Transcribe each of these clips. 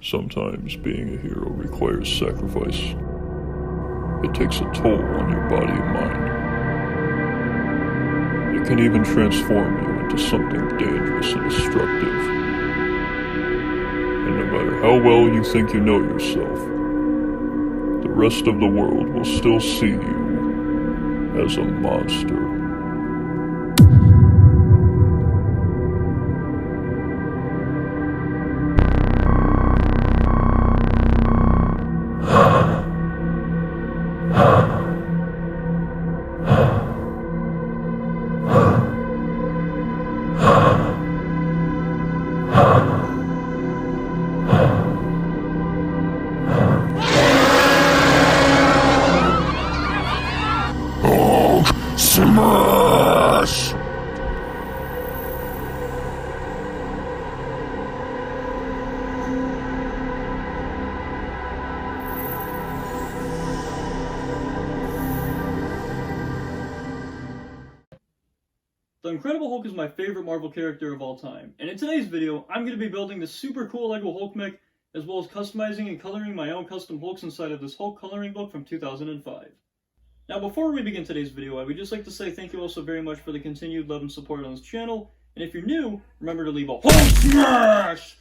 Sometimes being a hero requires sacrifice. It takes a toll on your body and mind. It can even transform you into something dangerous and destructive. And no matter how well you think you know yourself, the rest of the world will still see you as a monster. Smash! The Incredible Hulk is my favorite Marvel character of all time, and in today's video, I'm going to be building this super cool LEGO Hulk mech, as well as customizing and coloring my own custom Hulks inside of this Hulk coloring book from 2005. Now before we begin today's video, I would just like to say thank you all so very much for the continued love and support on this channel, and if you're new, remember to leave a Hulk smash!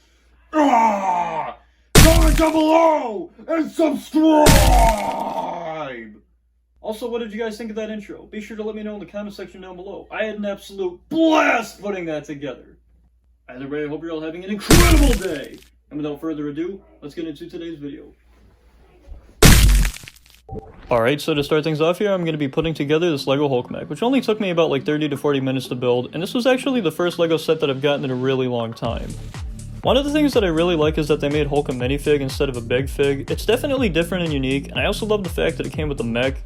Comment down below and subscribe! Also, what did you guys think of that intro? Be sure to let me know in the comment section down below. I had an absolute blast putting that together. Either way, I hope you're all having an incredible day! And without further ado, let's get into today's video. Alright, so to start things off here, I'm going to be putting together this LEGO Hulk mech, which only took me about like 30 to 40 minutes to build, and this was actually the first LEGO set that I've gotten in a really long time. One of the things that I really like is that they made Hulk a minifig instead of a big fig. It's definitely different and unique, and I also love the fact that it came with the mech.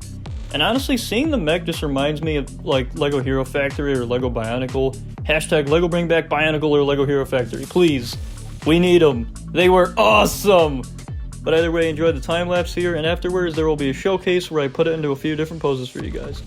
And honestly, seeing the mech just reminds me of like LEGO Hero Factory or LEGO Bionicle. Hashtag LEGO bring back Bionicle or LEGO Hero Factory, please. We need them. They were awesome! But either way, enjoy the time lapse here, and afterwards there will be a showcase where I put it into a few different poses for you guys.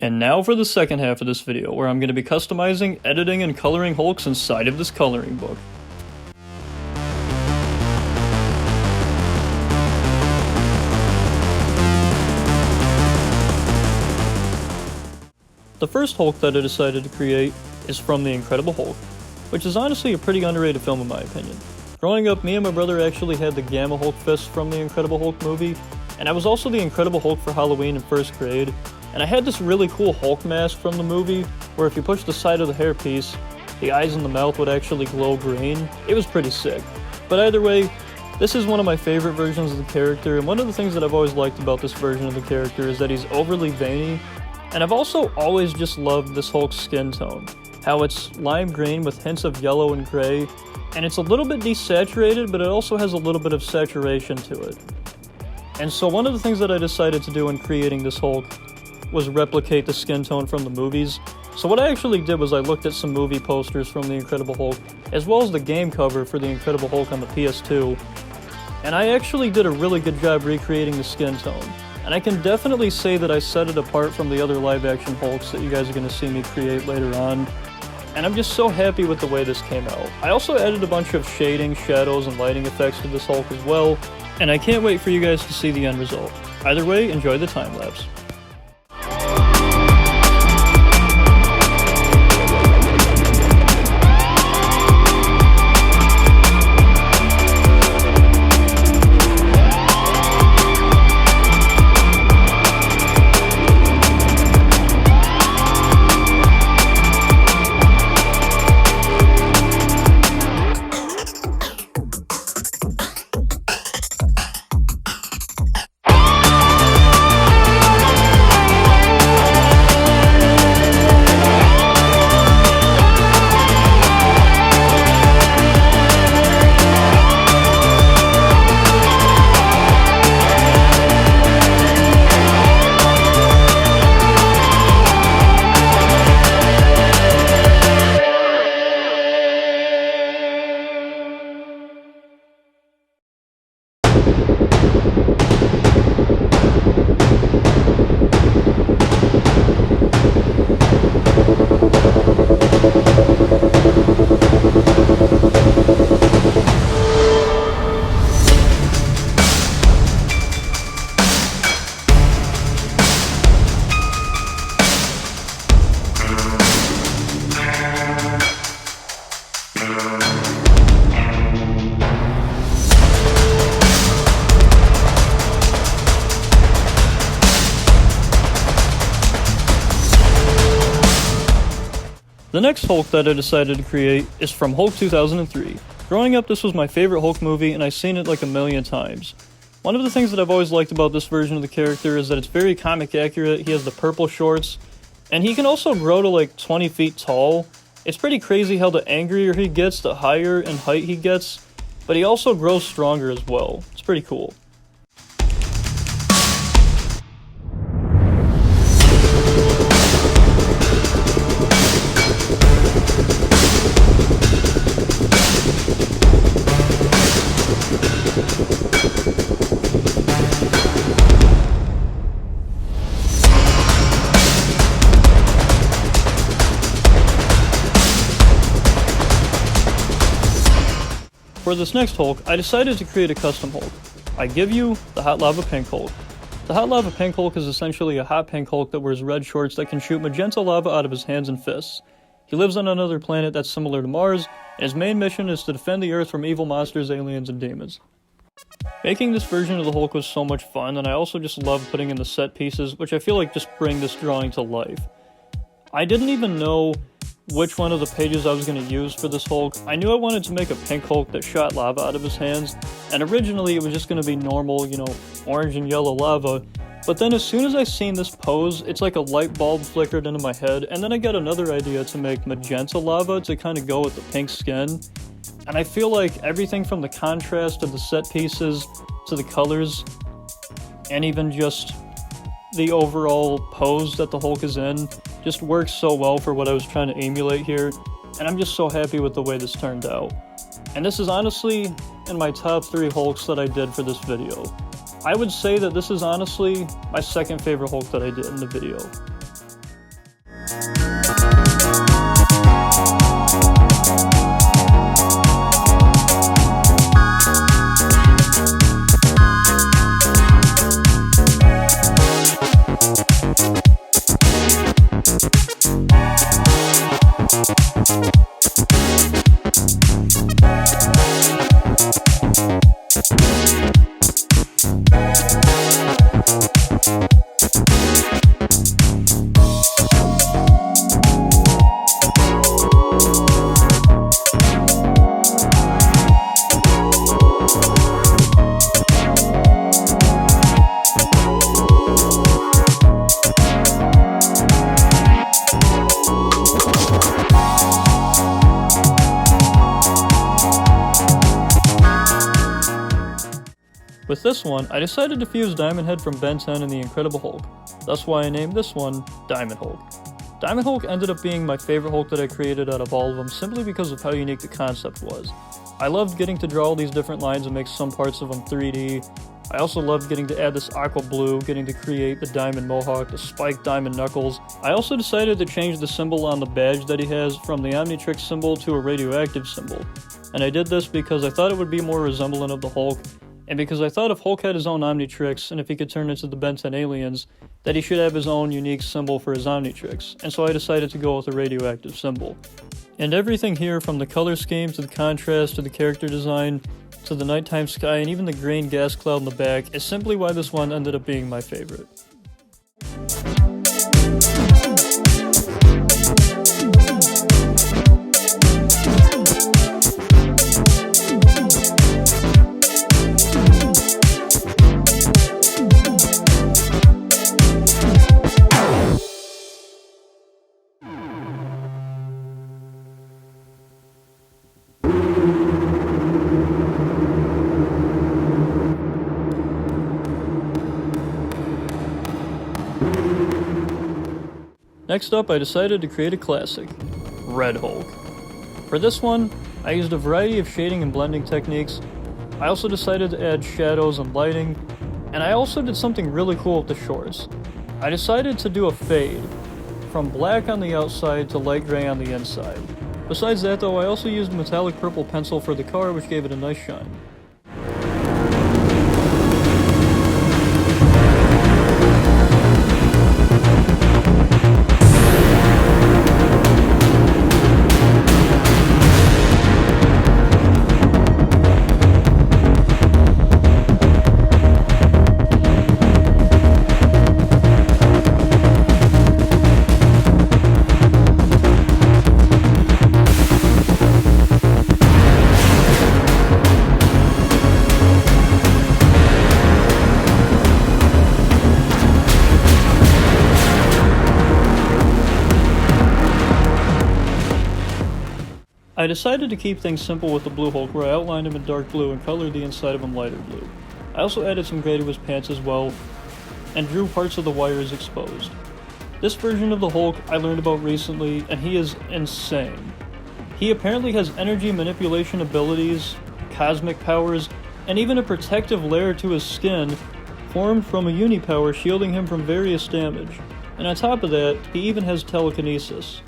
And now for the second half of this video, where I'm going to be customizing, editing, and coloring Hulks inside of this coloring book. The first Hulk that I decided to create is from The Incredible Hulk, which is honestly a pretty underrated film in my opinion. Growing up, me and my brother actually had the Gamma Hulk Fist from the Incredible Hulk movie, and I was also the Incredible Hulk for Halloween in first grade, and I had this really cool Hulk mask from the movie, where if you push the side of the hairpiece, the eyes and the mouth would actually glow green. It was pretty sick. But either way, this is one of my favorite versions of the character, and one of the things that I've always liked about this version of the character is that he's overly veiny, and I've also always just loved this Hulk's skin tone. How it's lime green with hints of yellow and gray, and it's a little bit desaturated, but it also has a little bit of saturation to it. And so one of the things that I decided to do in creating this Hulk was replicate the skin tone from the movies. So what I actually did was I looked at some movie posters from The Incredible Hulk, as well as the game cover for The Incredible Hulk on the PS2, and I actually did a really good job recreating the skin tone. And I can definitely say that I set it apart from the other live-action Hulks that you guys are going to see me create later on. And I'm just so happy with the way this came out. I also added a bunch of shading, shadows, and lighting effects to this Hulk as well, and I can't wait for you guys to see the end result. Either way, enjoy the time-lapse. The next Hulk that I decided to create is from Hulk 2003. Growing up, this was my favorite Hulk movie, and I've seen it like a million times. One of the things that I've always liked about this version of the character is that it's very comic accurate. He has the purple shorts, and he can also grow to like 20 feet tall. It's pretty crazy how the angrier he gets, the higher in height he gets, but he also grows stronger as well. It's pretty cool. For this next Hulk, I decided to create a custom Hulk. I give you the Hot Lava Pink Hulk. The Hot Lava Pink Hulk is essentially a hot pink Hulk that wears red shorts that can shoot magenta lava out of his hands and fists. He lives on another planet that's similar to Mars, and his main mission is to defend the Earth from evil monsters, aliens, and demons. Making this version of the Hulk was so much fun, and I also just loved putting in the set pieces, which I feel like just bring this drawing to life. I didn't even know which one of the pages I was going to use for this Hulk. I knew I wanted to make a pink Hulk that shot lava out of his hands, and originally it was just going to be normal, orange and yellow lava, but then as soon as I seen this pose, it's like a light bulb flickered into my head, and then I got another idea to make magenta lava to kind of go with the pink skin, and I feel like everything from the contrast to the set pieces to the colors, and even just the overall pose that the Hulk is in, just works so well for what I was trying to emulate here, and I'm just so happy with the way this turned out. And this is honestly in my top 3 Hulks that I did for this video. I would say that this is honestly my second favorite Hulk that I did in the video. with this one, I decided to fuse Diamond Head from Ben 10 and the Incredible Hulk. That's why I named this one Diamond Hulk. Diamond Hulk ended up being my favorite Hulk that I created out of all of them simply because of how unique the concept was. I loved getting to draw all these different lines and make some parts of them 3D. I also loved getting to add this aqua blue, getting to create the diamond mohawk, the spiked diamond knuckles. I also decided to change the symbol on the badge that he has from the Omnitrix symbol to a radioactive symbol. And I did this because I thought it would be more resemblant of the Hulk, and because I thought if Hulk had his own Omnitrix, and if he could turn into the Ben 10 aliens, that he should have his own unique symbol for his Omnitrix, and so I decided to go with a radioactive symbol. And everything here, from the color scheme, to the contrast, to the character design, to the nighttime sky, and even the green gas cloud in the back, is simply why this one ended up being my favorite. Next up, I decided to create a classic, Red Hulk. For this one, I used a variety of shading and blending techniques. I also decided to add shadows and lighting, and I also did something really cool with the shorts. I decided to do a fade, from black on the outside to light gray on the inside. Besides that though, I also used a metallic purple pencil for the car, which gave it a nice shine. I decided to keep things simple with the Blue Hulk, where I outlined him in dark blue and colored the inside of him lighter blue. I also added some gray to his pants as well, and drew parts of the wires exposed. This version of the Hulk I learned about recently, and he is insane. He apparently has energy manipulation abilities, cosmic powers, and even a protective layer to his skin formed from a unipower shielding him from various damage. And on top of that, he even has telekinesis.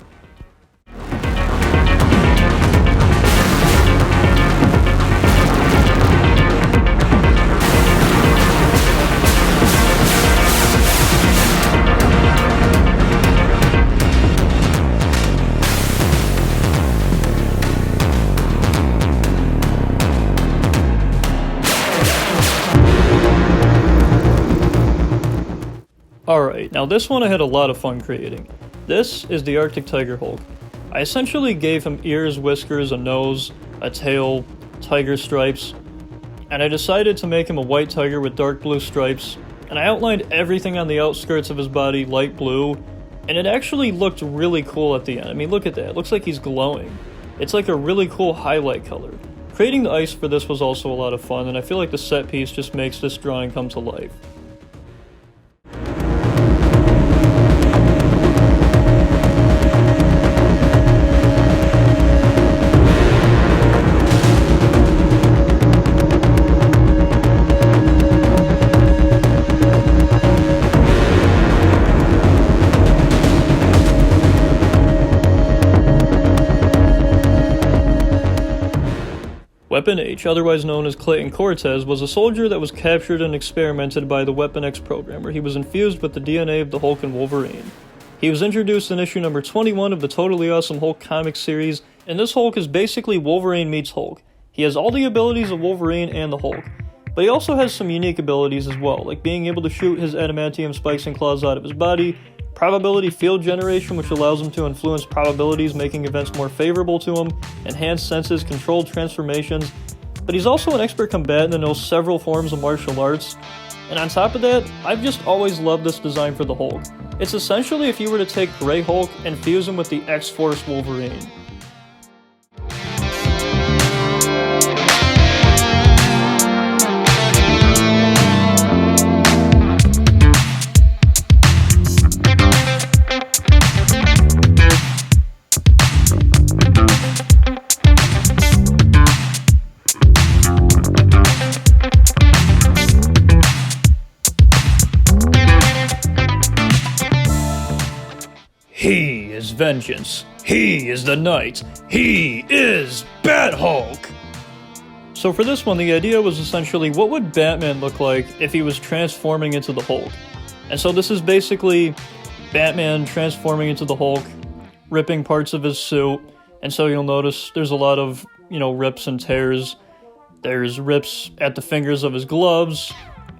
Alright, now this one I had a lot of fun creating. This is the Arctic Tiger Hulk. I essentially gave him ears, whiskers, a nose, a tail, tiger stripes, and I decided to make him a white tiger with dark blue stripes, and I outlined everything on the outskirts of his body light blue, and it actually looked really cool at the end. I mean, look at that, it looks like he's glowing. It's like a really cool highlight color. Creating the ice for this was also a lot of fun, and I feel like the set piece just makes this drawing come to life. Weapon H, otherwise known as Clayton Cortez, was a soldier that was captured and experimented by the Weapon X program, where he was infused with the DNA of the Hulk and Wolverine. He was introduced in issue number 21 of the Totally Awesome Hulk comic series, and this Hulk is basically Wolverine meets Hulk. He has all the abilities of Wolverine and the Hulk, but he also has some unique abilities as well, like being able to shoot his adamantium spikes and claws out of his body, probability field generation, which allows him to influence probabilities, making events more favorable to him, enhanced senses, controlled transformations, but he's also an expert combatant that knows several forms of martial arts. And on top of that, I've just always loved this design for the Hulk. It's essentially if you were to take Grey Hulk and fuse him with the X-Force Wolverine. is vengeance. He is the knight. He is Bat-Hulk! So for this one, the idea was essentially, what would Batman look like if he was transforming into the Hulk? And so this is basically Batman transforming into the Hulk, ripping parts of his suit, and so you'll notice there's a lot of, rips and tears. There's rips at the fingers of his gloves.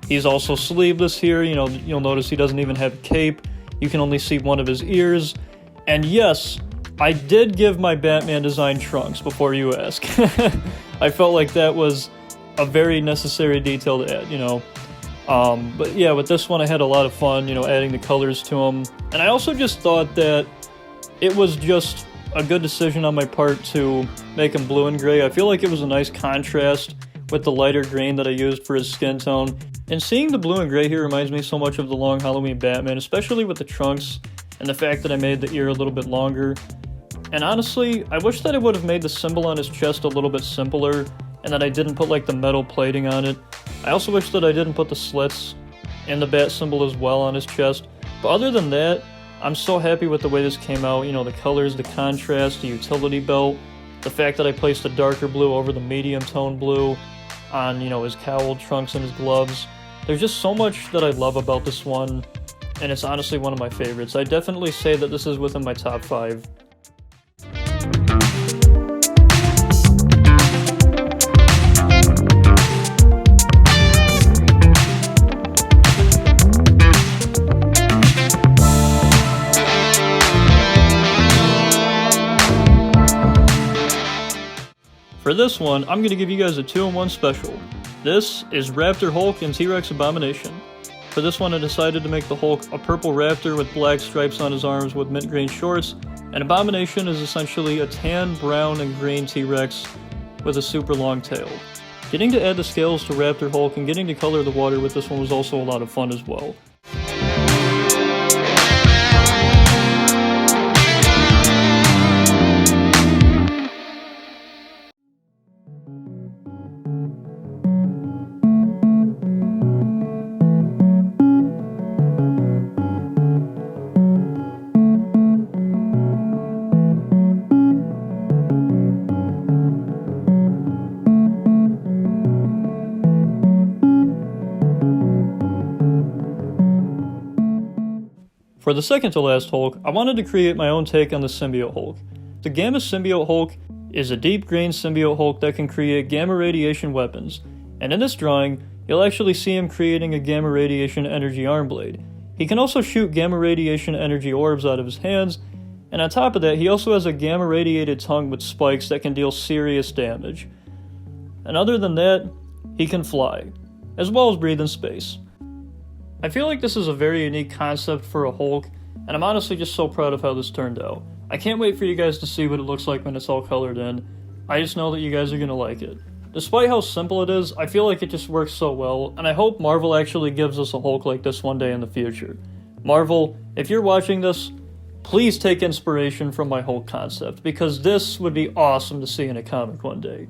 He's also sleeveless here, you'll notice he doesn't even have a cape. You can only see one of his ears. And yes, I did give my Batman design trunks, before you ask. I felt like that was a very necessary detail to add, But yeah, with this one I had a lot of fun, adding the colors to them. And I also just thought that it was just a good decision on my part to make him blue and gray. I feel like it was a nice contrast with the lighter green that I used for his skin tone. And seeing the blue and gray here reminds me so much of the Long Halloween Batman, especially with the trunks and the fact that I made the ear a little bit longer. And honestly, I wish that I would have made the symbol on his chest a little bit simpler, and that I didn't put like the metal plating on it. I also wish that I didn't put the slits and the bat symbol as well on his chest. But other than that, I'm so happy with the way this came out. The colors, the contrast, the utility belt, the fact that I placed a darker blue over the medium tone blue on, his cowl, trunks, and his gloves. There's just so much that I love about this one, and it's honestly one of my favorites. I definitely say that this is within my top 5. For this one, I'm going to give you guys a 2-in-1 special. This is Raptor Hulk and T-Rex Abomination. For this one, I decided to make the Hulk a purple raptor with black stripes on his arms with mint green shorts, and Abomination is essentially a tan, brown, and green T-Rex with a super long tail. Getting to add the scales to Raptor Hulk and getting to color the water with this one was also a lot of fun as well. For the second to last Hulk, I wanted to create my own take on the Symbiote Hulk. The Gamma Symbiote Hulk is a deep green symbiote Hulk that can create gamma radiation weapons, and in this drawing, you'll actually see him creating a gamma radiation energy arm blade. He can also shoot gamma radiation energy orbs out of his hands, and on top of that, he also has a gamma radiated tongue with spikes that can deal serious damage. And other than that, he can fly, as well as breathe in space. I feel like this is a very unique concept for a Hulk, and I'm honestly just so proud of how this turned out. I can't wait for you guys to see what it looks like when it's all colored in. I just know that you guys are going to like it. Despite how simple it is, I feel like it just works so well, and I hope Marvel actually gives us a Hulk like this one day in the future. Marvel, if you're watching this, please take inspiration from my Hulk concept, because this would be awesome to see in a comic one day.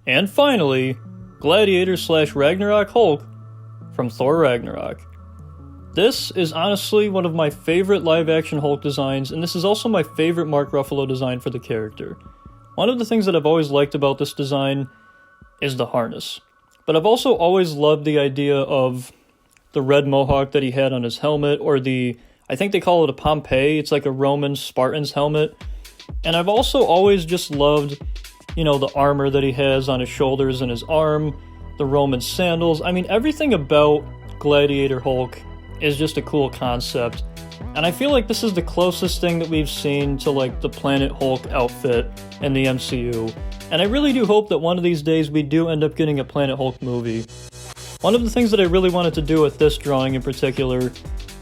And finally, Gladiator / Ragnarok Hulk from Thor Ragnarok. This is honestly one of my favorite live-action Hulk designs, and this is also my favorite Mark Ruffalo design for the character. One of the things that I've always liked about this design is the harness. But I've also always loved the idea of the red mohawk that he had on his helmet, or I think they call it a Pompeii, it's like a Roman Spartan's helmet. And I've also always just loved, the armor that he has on his shoulders and his arm, the Roman sandals. I mean, everything about Gladiator Hulk is just a cool concept, and I feel like this is the closest thing that we've seen to like the Planet Hulk outfit in the MCU, and I really do hope that one of these days we do end up getting a Planet Hulk movie. One of the things that I really wanted to do with this drawing in particular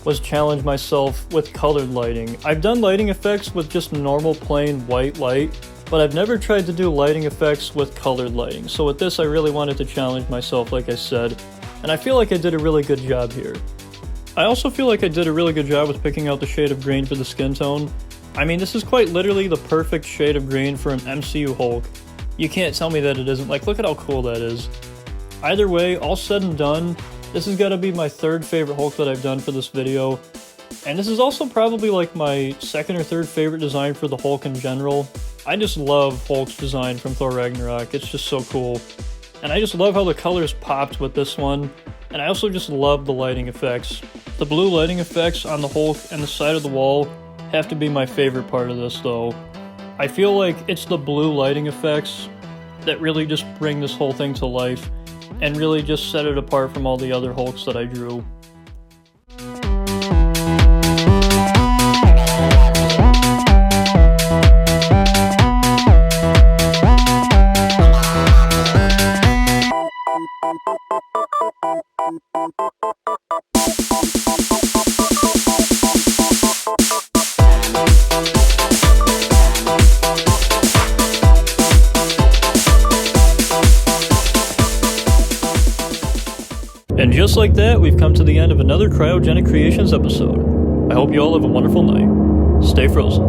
was challenge myself with colored lighting. I've done lighting effects with just normal plain white light, but I've never tried to do lighting effects with colored lighting, so with this I really wanted to challenge myself, like I said, and I feel like I did a really good job here. I also feel like I did a really good job with picking out the shade of green for the skin tone. I mean, this is quite literally the perfect shade of green for an MCU Hulk. You can't tell me that it isn't. Like, look at how cool that is. Either way, all said and done, this has got to be my third favorite Hulk that I've done for this video. And this is also probably like my second or third favorite design for the Hulk in general. I just love Hulk's design from Thor Ragnarok. It's just so cool. And I just love how the colors popped with this one. And I also just love the lighting effects. The blue lighting effects on the Hulk and the side of the wall have to be my favorite part of this, though. I feel like it's the blue lighting effects that really just bring this whole thing to life and really just set it apart from all the other Hulks that I drew. And just like that, we've come to the end of another Cryogenic Creations episode. I hope you all have a wonderful night. Stay frozen.